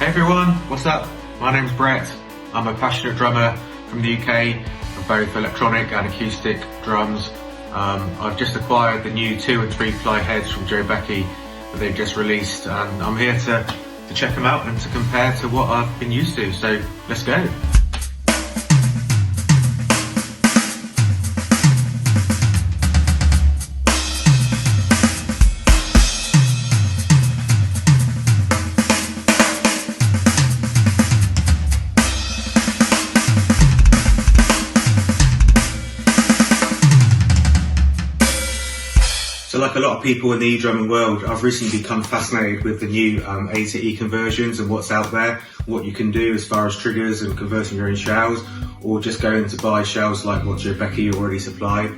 everyone, what's up? My name's Brett. I'm a passionate drummer from the UK of both electronic and acoustic drums. I've just acquired the new 2 and 3 ply heads from Jobeky that they've just released, and I'm here to check them out and to compare to what I've been used to. So let's go. So like a lot of people in the e-drumming world, I've recently become fascinated with the new A to E conversions and what's out there, what you can do as far as triggers and converting your own shells, or just going to buy shells like what Jobeky already supplied.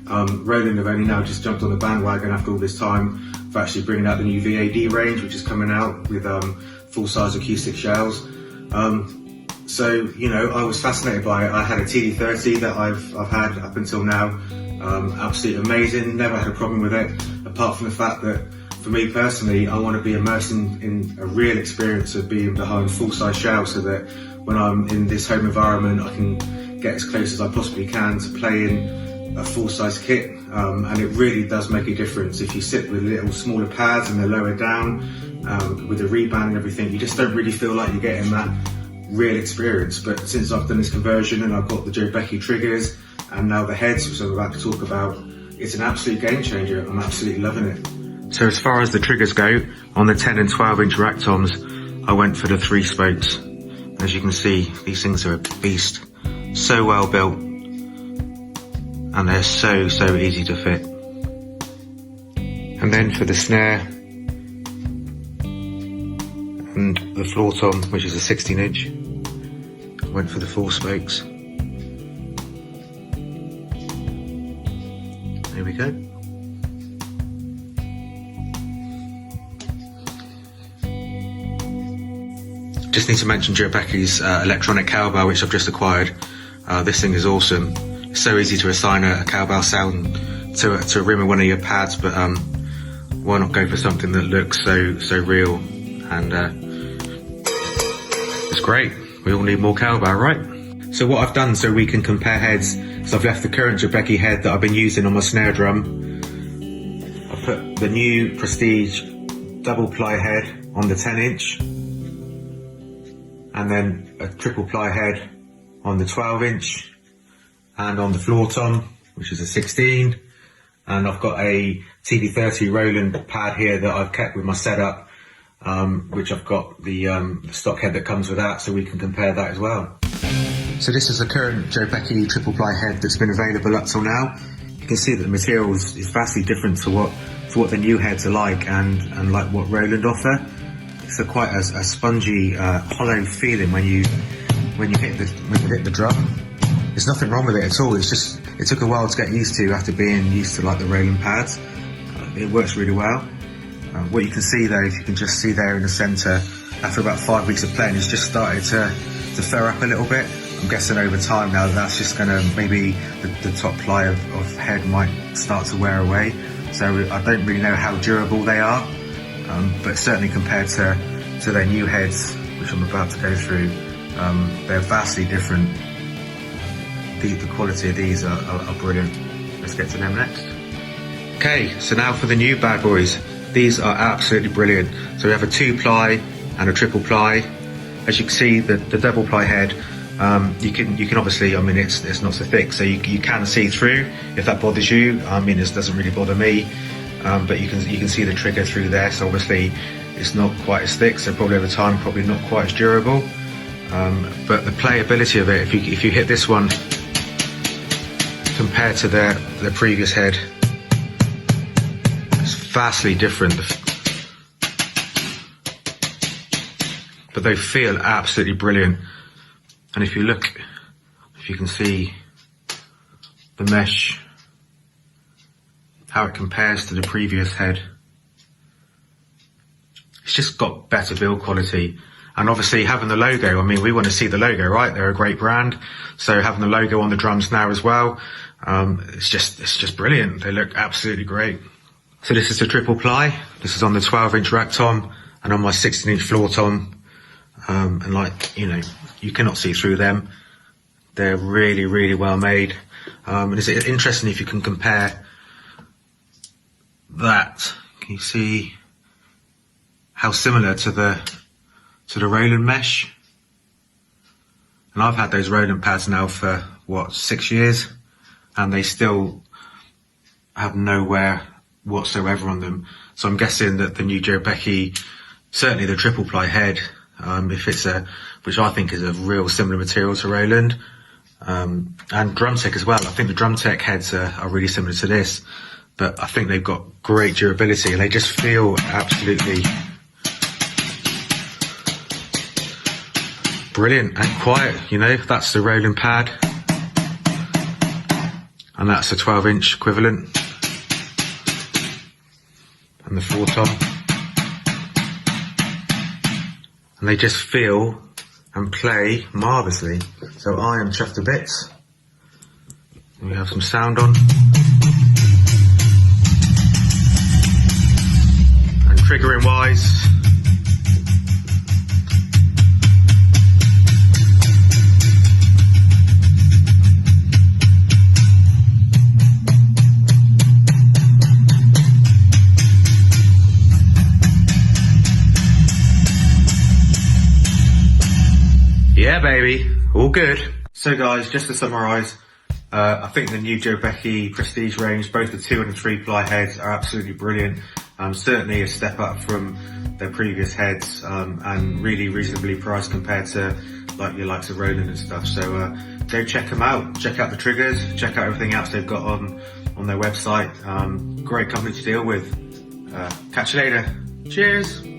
Roland have only now just jumped on the bandwagon after all this time for actually bringing out the new VAD range, which is coming out with full-size acoustic shells. So, you know, I was fascinated by it. I had a TD30 that I've had up until now. Absolutely amazing, never had a problem with it, apart from the fact that for me personally, I want to be immersed in a real experience of being behind full-size shells, so that when I'm in this home environment, I can get as close as I possibly can to playing a full-size kit. And it really does make a difference. If you sit with little smaller pads and they're lower down, with the rebound and everything, you just don't really feel like you're getting that real experience. But since I've done this conversion and I've got the Jobeky triggers and now the heads, which I'm about to talk about, it's an absolute game changer. I'm absolutely loving it. So as far as the triggers go, on the 10 and 12 inch rack toms, I went for the 3 spokes. As you can see, these things are a beast. So well built, and they're so easy to fit. And then for the snare and the floor tom, which is a 16 inch, I went for the 4 spokes. There we go. Just need to mention Jobeky's electronic cowbell, which I've just acquired. This thing is awesome. It's so easy to assign a cowbell sound to a rim of one of your pads, but why not go for something that looks so real, and it's great. We all need more cowbell, right? So what I've done so we can compare heads, so I've left the current Jobeky head that I've been using on my snare drum. I've put the new Prestige double ply head on the 10 inch, and then a triple ply head on the 12 inch, and on the floor tom, which is a 16. And I've got a TD30 Roland pad here that I've kept with my setup, which I've got the stock head that comes with that, so we can compare that as well. So this is the current Jobeky triple ply head that's been available up till now. You can see that the material is vastly different to what the new heads are like, and like what Roland offer. It's quite a spongy, hollow feeling when you hit the drum. There's nothing wrong with it at all. It's just, it took a while to get used to after being used to like the Roland pads. It works really well. What you can see though, if you can just see there in the centre, after about 5 weeks of playing, it's just started to fur up a little bit. I'm guessing over time now that's just gonna, maybe the top ply of head might start to wear away. So I don't really know how durable they are, but certainly compared to their new heads, which I'm about to go through, they're vastly different. The quality of these are brilliant. Let's get to them next. Okay, so now for the new bad boys. These are absolutely brilliant. So we have a 2 ply and a triple ply. As you can see, the double ply head, you can obviously, I mean, it's not so thick, so you can see through if that bothers you. I mean, this doesn't really bother me, but you can see the trigger through there. So obviously, it's not quite as thick, so probably over time, probably not quite as durable. But the playability of it, if you hit this one compared to the previous head, it's vastly different. But they feel absolutely brilliant. And if you look, if you can see the mesh, how it compares to the previous head, it's just got better build quality. And obviously having the logo, I mean, we want to see the logo, right? They're a great brand. So having the logo on the drums now as well, it's just brilliant. They look absolutely great. So this is the triple ply. This is on the 12 inch rack tom and on my 16 inch floor tom. and like, you know, you cannot see through them. They're really, really well made. And it's interesting if you can compare that. Can you see how similar to the Roland mesh? And I've had those Roland pads now for what, 6 years, and they still have no wear whatsoever on them. So I'm guessing that the new Jobeky, certainly the triple ply head, which I think is a real similar material to Roland, and Drumtech as well. I think the Drumtech heads are really similar to this, but I think they've got great durability and they just feel absolutely brilliant and quiet. You know, that's the Roland pad, and that's a 12-inch equivalent, and the floor tom, and they just feel and play marvellously. So I am chuffed to bits. We have some sound on, and triggering wise, yeah, baby, all good. So guys, just to summarise, I think the new Jobeky Prestige range, both the 2 and the 3 ply heads are absolutely brilliant. Certainly a step up from their previous heads, and really reasonably priced compared to like your likes of Roland and stuff. So go check them out. Check out the triggers. Check out everything else they've got on their website. Great company to deal with. Catch you later. Cheers.